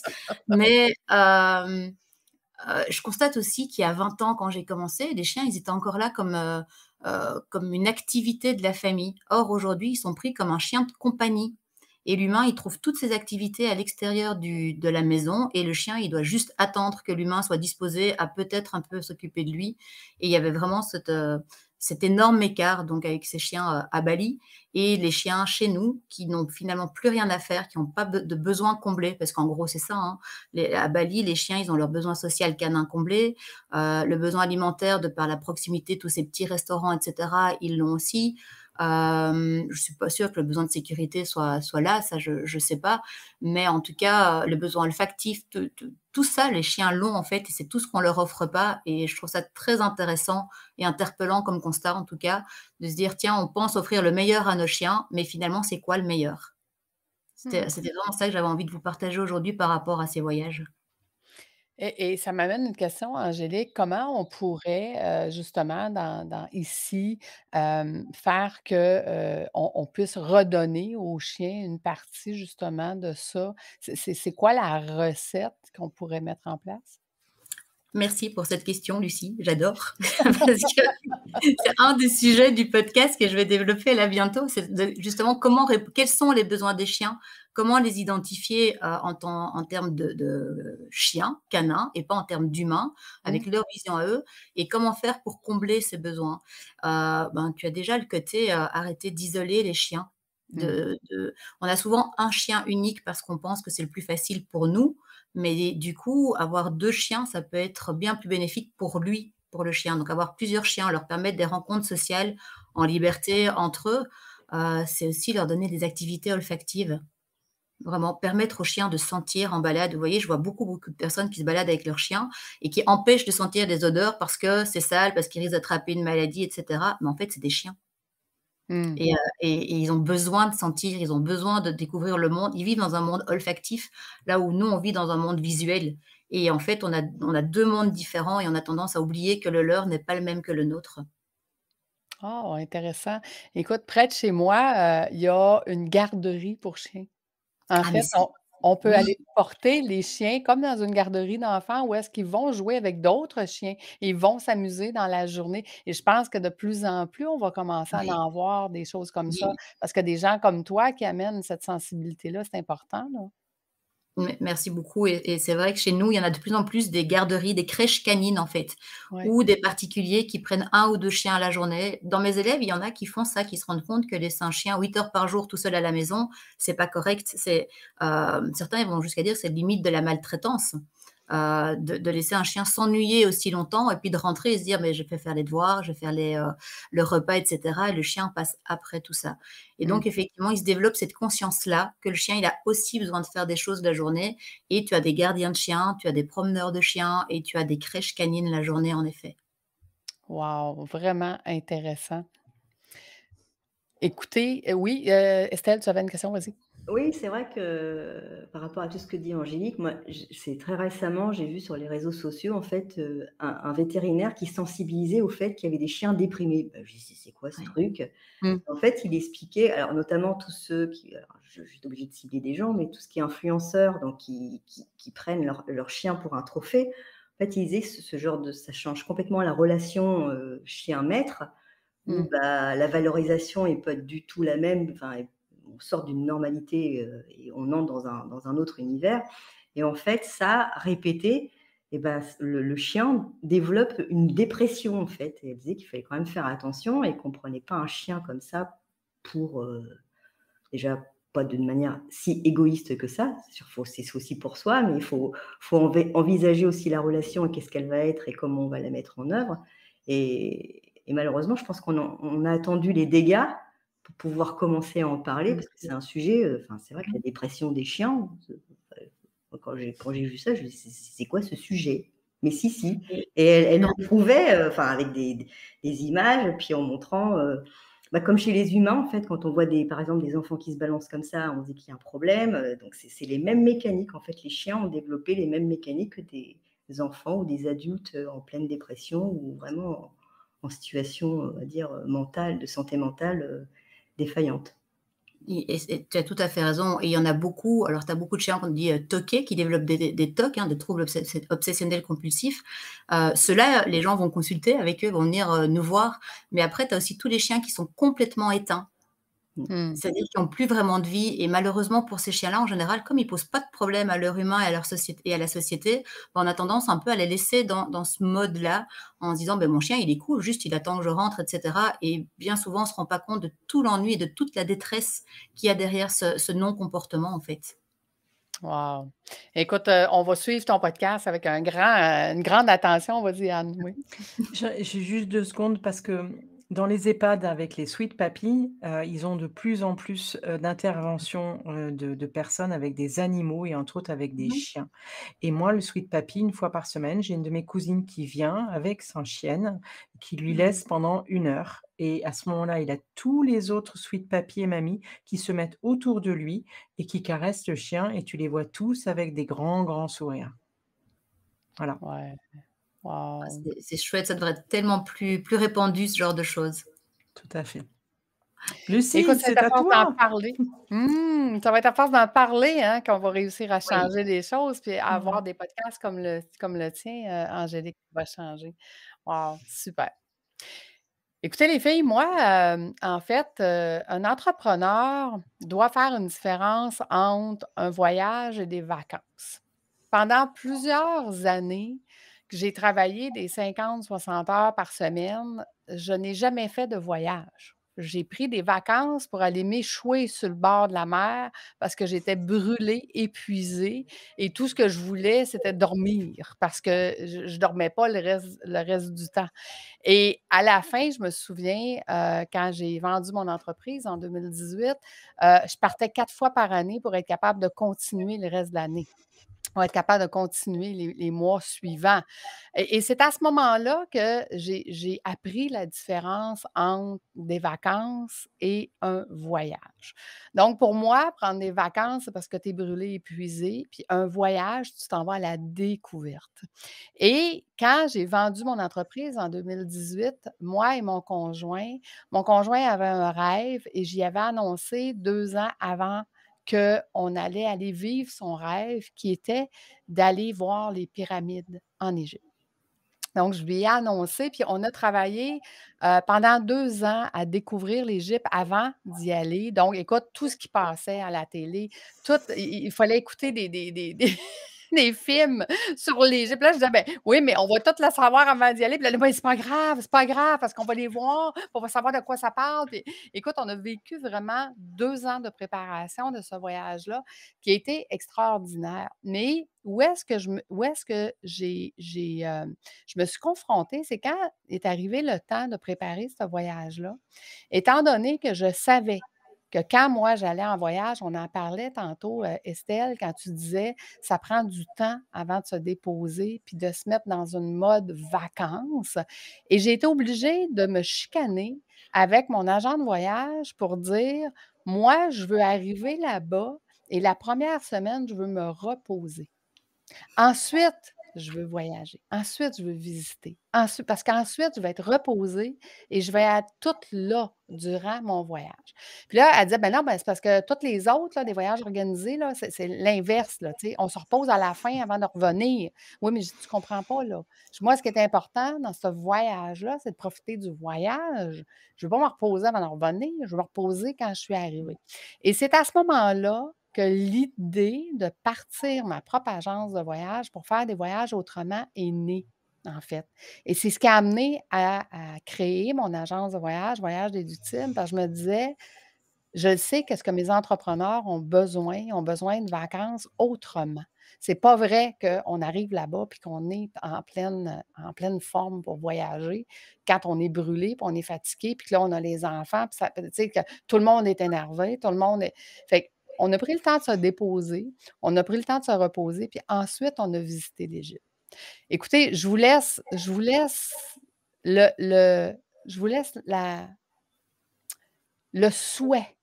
Mais je constate aussi qu'il y a 20 ans, quand j'ai commencé, les chiens, ils étaient encore là comme une activité de la famille. Or, aujourd'hui, ils sont pris comme un chien de compagnie et l'humain, il trouve toutes ses activités à l'extérieur de la maison et le chien, il doit juste attendre que l'humain soit disposé à peut-être un peu s'occuper de lui et il y avait vraiment cet énorme écart donc avec ces chiens, à Bali et les chiens chez nous qui n'ont finalement plus rien à faire, qui n'ont pas de besoins comblés parce qu'en gros, c'est ça, hein. À Bali, les chiens, ils ont leur besoin social canin comblé, le besoin alimentaire de par la proximité, tous ces petits restaurants, et cetera, ils l'ont aussi. Je suis pas sûre que le besoin de sécurité soit là, ça je sais pas, mais en tout cas, le besoin olfactif, tout ça, les chiens l'ont en fait et c'est tout ce qu'on leur offre pas et je trouve ça très intéressant et interpellant comme constat en tout cas, de se dire: «Tiens, on pense offrir le meilleur à nos chiens, mais finalement, c'est quoi le meilleur?» Mmh. C'était vraiment ça que j'avais envie de vous partager aujourd'hui par rapport à ces voyages. Et ça m'amène une question, Angélique. Comment on pourrait, justement, dans ici, faire que, on puisse redonner aux chiens une partie, justement, de ça? C'est quoi la recette qu'on pourrait mettre en place? Merci pour cette question, Lucie, j'adore. Parce que c'est un des sujets du podcast que je vais développer là bientôt, c'est justement quels sont les besoins des chiens, comment les identifier en termes de chiens, canins, et pas en termes d'humains, Mmh. avec leur vision à eux, et comment faire pour combler ces besoins. Ben, tu as déjà le côté arrêter d'isoler les chiens. Mmh. On a souvent un chien unique parce qu'on pense que c'est le plus facile pour nous, mais du coup, avoir 2 chiens, ça peut être bien plus bénéfique pour lui, pour le chien. Donc avoir plusieurs chiens, leur permettre des rencontres sociales en liberté entre eux, c'est aussi leur donner des activités olfactives. Vraiment permettre aux chiens de sentir en balade. Vous voyez, je vois beaucoup de personnes qui se baladent avec leurs chiens et qui empêchent de sentir des odeurs parce que c'est sale, parce qu'ils risquent d'attraper une maladie et cetera. Mais en fait, c'est des chiens. Mmh. Et ils ont besoin de sentir, ils ont besoin de découvrir le monde. Ils vivent dans un monde olfactif, là où nous, on vit dans un monde visuel. Et en fait, on a 2 mondes différents et on a tendance à oublier que le leur n'est pas le même que le nôtre. Oh, intéressant. Écoute, près de chez moi, il y a une garderie pour chiens. En Ah mais fait, c'est On peut Oui, aller porter les chiens comme dans une garderie d'enfants où est-ce qu'ils vont jouer avec d'autres chiens. Ils vont s'amuser dans la journée et je pense que de plus en plus, on va commencer à oui, en voir des choses comme ça oui. parce que des gens comme toi qui amènent cette sensibilité-là, c'est important, là. Merci beaucoup et c'est vrai que chez nous, il y en a de plus en plus des garderies, des crèches canines, en fait, Ouais. ou des particuliers qui prennent un ou 2 chiens à la journée. Dans mes élèves, il y en a qui font ça, qui se rendent compte que laisser un chien 8 heures par jour tout seul à la maison, c'est pas correct. Certains, ils vont jusqu'à dire, c'est limite de la maltraitance, de laisser un chien s'ennuyer aussi longtemps et puis de rentrer et se dire: «Mais je vais faire les devoirs, je vais faire le repas» et cetera et le chien passe après tout ça. Et Mmh. donc, effectivement, il se développe cette conscience-là que le chien, il a aussi besoin de faire des choses la journée. Et tu as des gardiens de chiens, tu as des promeneurs de chiens et tu as des crèches canines la journée, en effet. Wow, vraiment intéressant. Écoutez, oui, Estelle, tu avais une question? Vas-y. Oui, c'est vrai que par rapport à tout ce que dit Angélique, moi, c'est très récemment, j'ai vu sur les réseaux sociaux, en fait, un vétérinaire qui sensibilisait au fait qu'il y avait des chiens déprimés. Bah, je dis: «C'est quoi ce Ouais. truc?» Mmh. En fait, il expliquait, alors notamment tous ceux qui, alors je suis obligée de cibler des gens, mais tout ce qui est influenceurs, donc qui prennent leur chien pour un trophée. En fait, il disait que ce genre de ça change complètement la relation, chien-maître, Mmh. où, bah, la valorisation est pas du tout la même, enfin, on sort d'une normalité, et on entre dans un autre univers et en fait, ça, répété et ben, le chien développe une dépression, en fait et elle disait qu'il fallait quand même faire attention et qu'on prenait pas un chien comme ça pour, déjà pas d'une manière si égoïste que ça. C'est sûr, c'est aussi pour soi, mais il faut envisager aussi la relation et qu'est-ce qu'elle va être et comment on va la mettre en œuvre et malheureusement, je pense on a attendu les dégâts pour pouvoir commencer à en parler Mmh. parce que c'est un sujet, enfin, c'est vrai que Mmh. la dépression des chiens, quand j'ai vu ça, je me dis: C'est quoi ce sujet?» Mais si, si Et et elle non, le prouvait, enfin avec des images, puis en montrant, bah, comme chez les humains, en fait, quand on voit par exemple, des enfants qui se balancent comme ça, on se dit qu'il y a un problème, donc c'est les mêmes mécaniques. En fait, les chiens ont développé les mêmes mécaniques que des enfants ou des adultes, en pleine dépression ou vraiment en situation, on va dire, mentale, de santé mentale, défaillante. et tu as tout à fait raison. Et il y en a beaucoup. Alors, tu as beaucoup de chiens qu'on dit toqués, qui développent des TOC, hein, des troubles obsessionnels compulsifs. Ceux-là, les gens vont consulter avec eux, vont venir nous voir. Mais après, tu as aussi tous les chiens qui sont complètement éteints. Mmh. Mmh. C'est-à-dire qu'ils ont plus vraiment de vie et malheureusement pour ces chiens-là, en général, comme ils posent pas de problème à l'heure humain et à leur société et à la société, bah, on a tendance un peu à les laisser dans ce mode-là, en se disant: «Beh, mon chien, il est cool, juste il attend que je rentre» et cetera et bien souvent, on se rend pas compte de tout l'ennui et de toute la détresse qu'il y a derrière ce non-comportement, en fait. Wow. Écoute, on va suivre ton podcast avec une grande attention. Vas-y, Anne, oui. J'ai juste 2 secondes parce que, dans les EHPAD avec les Sweet Papis, ils ont de plus en plus, d'interventions, de personnes avec des animaux et entre autres avec des Mmh. chiens. Et moi, le Sweet Papi, une fois par semaine, j'ai une de mes cousines qui vient avec sa chienne, qui lui Mmh. laisse pendant 1 heure et à ce moment-là, il a tous les autres Sweet Papi et Mamie qui se mettent autour de lui et qui caressent le chien et tu les vois tous avec des grands, grands sourires. Voilà, Ouais. Ah, Wow. c'est chouette, ça devrait être tellement plus répandu, ce genre de choses. tout à fait. Écoute, Lucie, ça va être c'est à à force d'en toi! parler. Ça va être à force d'en parler, hein, qu'on va réussir à Oui. changer les choses, puis à Mmh. avoir des podcasts comme le tien, Angélique, qui va changer. Wow, super. Écoutez les filles, moi, en fait, un entrepreneur doit faire une différence entre un voyage et des vacances. Pendant plusieurs années que j'ai travaillé des 50-60 heures par semaine, je n'ai jamais fait de voyage. J'ai pris des vacances pour aller m'échouer sur le bord de la mer parce que j'étais brûlée, épuisée et tout ce que je voulais, c'était dormir parce que je dormais pas le reste du temps. Et à la fin, je me souviens, quand j'ai vendu mon entreprise en 2018, je partais 4 fois par année pour être capable de continuer le reste de l'année. Pour être capable de continuer les mois suivants. Et c'est à ce moment-là que j'ai appris la différence entre des vacances et un voyage. Donc pour moi, prendre des vacances, c'est parce que tu es brûlé, épuisé, puis un voyage, tu t'en vas à la découverte. Et quand j'ai vendu mon entreprise en 2018, moi et mon conjoint avait un rêve et j'y avais annoncé 2 ans avant qu'on allait aller vivre son rêve qui était d'aller voir les pyramides en Égypte. Donc, je lui ai annoncé, puis on a travaillé pendant 2 ans à découvrir l'Égypte avant d'y aller. Donc, écoute, tout ce qui passait à la télé, il fallait écouter des films sur l'Égypte. Là, je disais, ben oui, mais on va tout le savoir avant d'y aller. Puis là, ben, c'est pas grave, parce qu'on va les voir, puis on va savoir de quoi ça parle. Puis, écoute, on a vécu vraiment 2 ans de préparation de ce voyage-là qui a été extraordinaire. Mais où est-ce que je me suis confrontée, c'est quand est arrivé le temps de préparer ce voyage-là, étant donné que je savais que quand moi j'allais en voyage, on en parlait tantôt, Estelle, quand tu disais ça prend du temps avant de se déposer puis de se mettre dans une mode vacances. Et j'ai été obligée de me chicaner avec mon agent de voyage pour dire moi, je veux arriver là-bas et la première semaine, je veux me reposer. Ensuite, je veux voyager. Ensuite, je veux visiter. Ensuite, parce qu'ensuite, je vais être reposée et je vais être toute là durant mon voyage. Puis là, elle disait, ben non, ben, c'est parce que toutes les autres, là, des voyages organisés, là, c'est l'inverse, là, tu sais. On se repose à la fin avant de revenir. Oui, mais tu ne comprends pas, là. Moi, ce qui est important dans ce voyage-là, c'est de profiter du voyage. Je ne veux pas me reposer avant de revenir. Je veux me reposer quand je suis arrivée. Et c'est à ce moment-là que l'idée de partir ma propre agence de voyage pour faire des voyages autrement est née, en fait. Et c'est ce qui a amené à créer mon agence de voyage, Voyage des Ultimes, parce que je me disais, je sais qu'est-ce que mes entrepreneurs ont besoin de vacances autrement. C'est pas vrai qu'on arrive là-bas puis qu'on est en pleine forme pour voyager quand on est brûlé, puis on est fatigué, puis que là, on a les enfants, puis ça, tu sais, que tout le monde est énervé, tout le monde est. Fait on a pris le temps de se déposer, on a pris le temps de se reposer, puis ensuite, on a visité l'Égypte. Écoutez, le, le, je vous laisse le souhait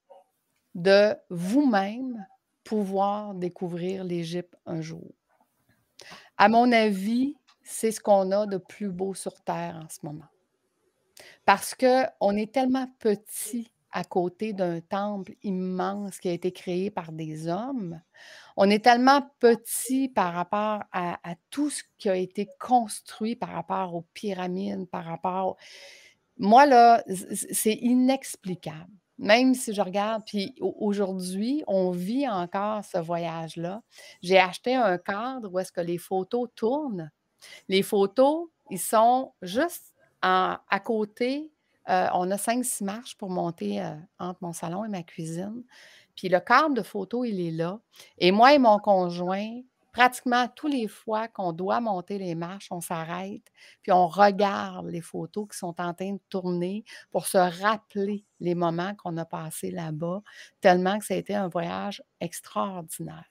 de vous-même pouvoir découvrir l'Égypte un jour. À mon avis, c'est ce qu'on a de plus beau sur Terre en ce moment. Parce qu'on est tellement petit à côté d'un temple immense qui a été créé par des hommes. On est tellement petit par rapport à tout ce qui a été construit par rapport aux pyramides, par rapport. Moi, là, c'est inexplicable. Même si je regarde, puis aujourd'hui, on vit encore ce voyage-là. J'ai acheté un cadre où est-ce que les photos tournent. Les photos, ils sont juste à côté. On a 5-6 marches pour monter entre mon salon et ma cuisine. Puis le cadre de photos, il est là. Et moi et mon conjoint, pratiquement tous les fois qu'on doit monter les marches, on s'arrête, puis on regarde les photos qui sont en train de tourner pour se rappeler les moments qu'on a passés là-bas, tellement que ça a été un voyage extraordinaire.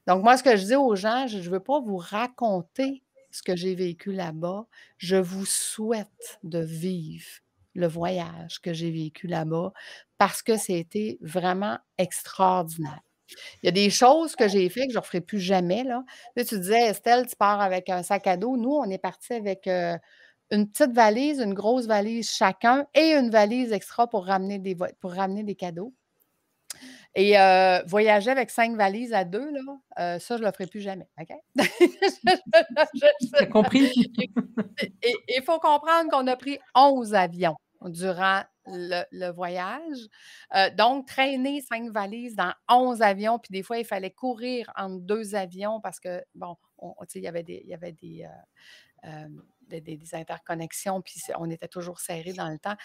Donc, moi, ce que je dis aux gens, je ne veux pas vous raconter ce que j'ai vécu là-bas. Je vous souhaite de vivre le voyage que j'ai vécu là-bas parce que c'était vraiment extraordinaire. Il y a des choses que j'ai faites que je ne referai plus jamais. Là, tu disais, Estelle, tu pars avec un sac à dos. Nous, on est partis avec une petite valise, une grosse valise chacun et une valise extra pour ramener des cadeaux. Et voyager avec 5 valises à 2, là, ça, je ne le ferai plus jamais. OK? T'as compris? Et il faut comprendre qu'on a pris 11 avions durant le voyage. Donc, traîner 5 valises dans 11 avions, puis des fois, il fallait courir entre 2 avions parce que, bon, il y avait des interconnexions, puis on était toujours serrés dans le temps.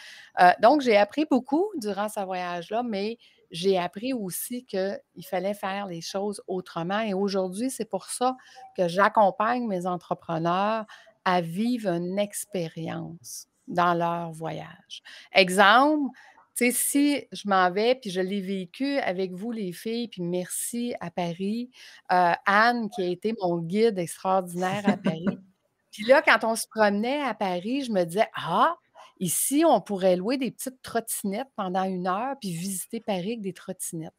Donc, j'ai appris beaucoup durant ce voyage-là, mais j'ai appris aussi qu'il fallait faire les choses autrement. Et aujourd'hui, c'est pour ça que j'accompagne mes entrepreneurs à vivre une expérience dans leur voyage. Exemple, tu sais, si je m'en vais, puis je l'ai vécu avec vous, les filles, puis merci à Paris, Anne, qui a été mon guide extraordinaire à Paris. Puis là, quand on se promenait à Paris, je me disais, ici, on pourrait louer des petites trottinettes pendant 1 heure puis visiter Paris avec des trottinettes.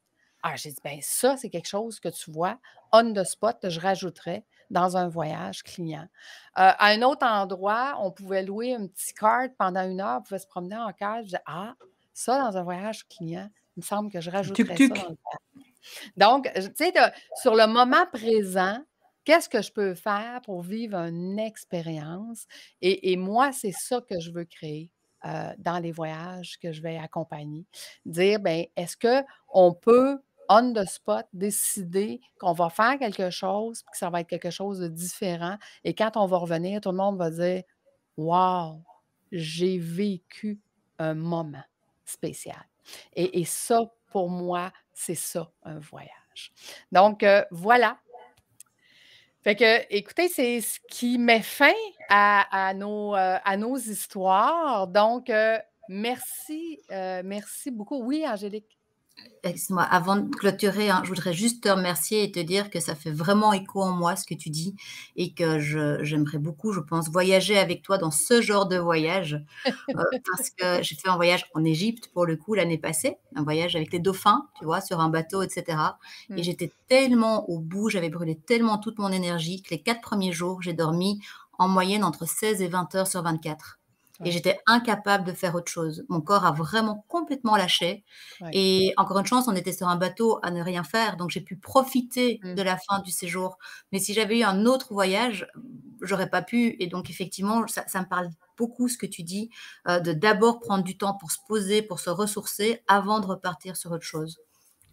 J'ai dit, bien, ça, c'est quelque chose que tu vois, on the spot, je rajouterais dans un voyage client. À un autre endroit, on pouvait louer un petit kart pendant 1 heure, on pouvait se promener en kart. Je disais, ça, dans un voyage client, il me semble que je rajouterais ça Tuk-tuk. dans le voyage. Donc, tu sais, sur le moment présent, qu'est-ce que je peux faire pour vivre une expérience? Et moi, c'est ça que je veux créer dans les voyages que je vais accompagner. Dire, bien, est-ce qu'on peut, on the spot, décider qu'on va faire quelque chose, puis que ça va être quelque chose de différent, et quand on va revenir, tout le monde va dire, wow, j'ai vécu un moment spécial. Et ça, pour moi, c'est ça, un voyage. Donc, voilà. Fait que, écoutez, c'est ce qui met fin à nos histoires. Donc, merci beaucoup. Oui, Angélique? Excuse-moi, avant de clôturer, je voudrais juste te remercier et te dire que ça fait vraiment écho en moi ce que tu dis et que j'aimerais beaucoup, je pense, voyager avec toi dans ce genre de voyage parce que j'ai fait un voyage en Égypte pour le coup l'année passée, un voyage avec les dauphins, tu vois, sur un bateau, etc. Et j'étais tellement au bout, j'avais brûlé tellement toute mon énergie que les 4 premiers jours, j'ai dormi en moyenne entre 16 et 20 heures sur 24. Et j'étais incapable de faire autre chose. Mon corps a vraiment complètement lâché. Ouais. Et encore une chance, on était sur un bateau à ne rien faire. Donc, j'ai pu profiter de la fin du séjour. Mais si j'avais eu un autre voyage, j'aurais pas pu. Et donc, effectivement, ça me parle beaucoup ce que tu dis, de d'abord prendre du temps pour se poser, pour se ressourcer, avant de repartir sur autre chose.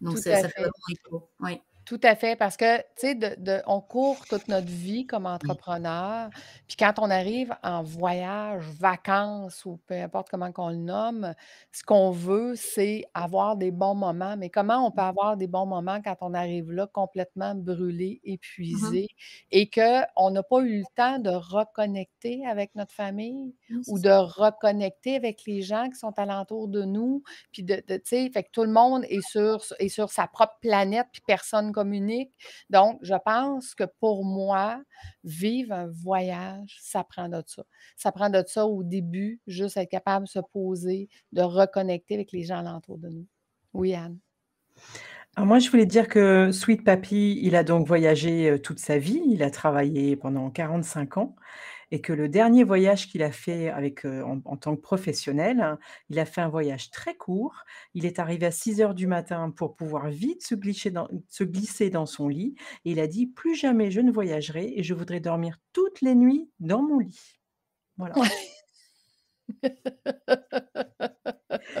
Donc, Tout ça à fait fait. vraiment écho. Oui. Tout à fait, parce que, tu sais, on court toute notre vie comme entrepreneur, puis quand on arrive en voyage, vacances ou peu importe comment qu'on le nomme, ce qu'on veut, c'est avoir des bons moments. Mais comment on peut avoir des bons moments quand on arrive là complètement brûlé, épuisé et qu'on n'a pas eu le temps de reconnecter avec notre famille ou de reconnecter avec les gens qui sont alentour de nous, puis tu sais, fait que tout le monde est sur sa propre planète, puis personne communique. Donc, je pense que pour moi, vivre un voyage, ça prend de ça. Ça prend de ça au début, juste être capable de se poser, de reconnecter avec les gens alentour de nous. Oui, Anne? Alors moi, je voulais dire que Sweet Papy, il a donc voyagé toute sa vie. Il a travaillé pendant 45 ans et que le dernier voyage qu'il a fait avec, en tant que professionnel, il a fait un voyage très court. Il est arrivé à 6 heures du matin pour pouvoir vite se glisser dans son lit et il a dit: «Plus jamais je ne voyagerai et je voudrais dormir toutes les nuits dans mon lit». Voilà.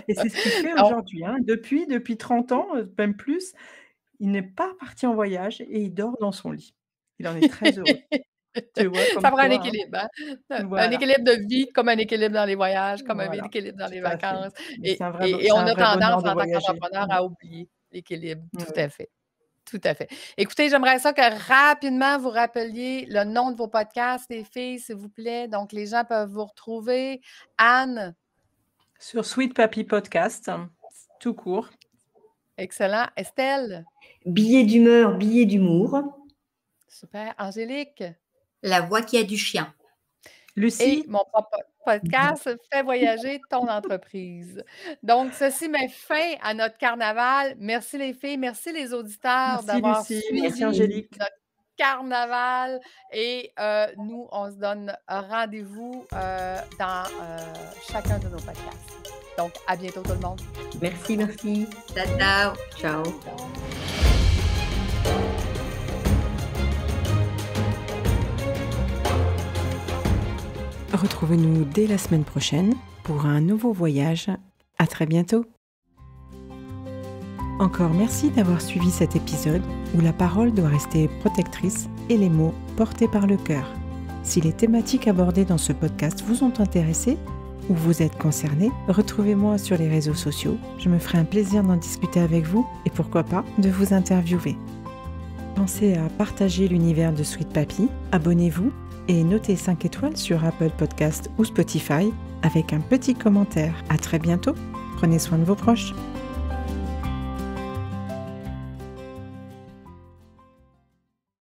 Et c'est ce qu'il fait Donc, aujourd'hui, hein. Depuis 30 ans, même plus, il n'est pas parti en voyage et il dort dans son lit. Il en est très heureux. Tu vois, comme ça prend un quoi, hein. équilibre, hein? Un Voilà, équilibre de vie, comme un équilibre dans les voyages, comme un voilà, équilibre dans les tout à fait. vacances. Mais Et, c'est un vrai bo et, et c'est on un a vrai bonheur tendance, de en tant voyager. qu'entrepreneur, à oublier l'équilibre. Ouais, Tout ouais. à fait. Tout à fait. Écoutez, j'aimerais ça que rapidement vous rappeliez le nom de vos podcasts, les filles, s'il vous plaît. Donc, les gens peuvent vous retrouver. Anne, Sur Sweet Papy Podcast, tout court. excellent. Estelle, Billet d'humeur, billet d'humour. super. Angélique, La voix qui a du chien. et Lucie, mon propre podcast Fais voyager ton entreprise. Donc, ceci met fin à notre carnaval. Merci les filles, merci les auditeurs merci d'avoir Lucie, merci suivi Angélique. notre carnaval. Et nous, on se donne rendez-vous dans chacun de nos podcasts. Donc, à bientôt tout le monde. Merci, merci. Ciao. Ciao. Retrouvez-nous dès la semaine prochaine pour un nouveau voyage. À très bientôt. Encore merci d'avoir suivi cet épisode où la parole doit rester protectrice et les mots portés par le cœur. Si les thématiques abordées dans ce podcast vous ont intéressé ou vous êtes concerné, retrouvez-moi sur les réseaux sociaux. Je me ferai un plaisir d'en discuter avec vous et pourquoi pas de vous interviewer. Pensez à partager l'univers de Sweet Papy, abonnez-vous et notez 5 étoiles sur Apple Podcast ou Spotify avec un petit commentaire. À très bientôt. Prenez soin de vos proches.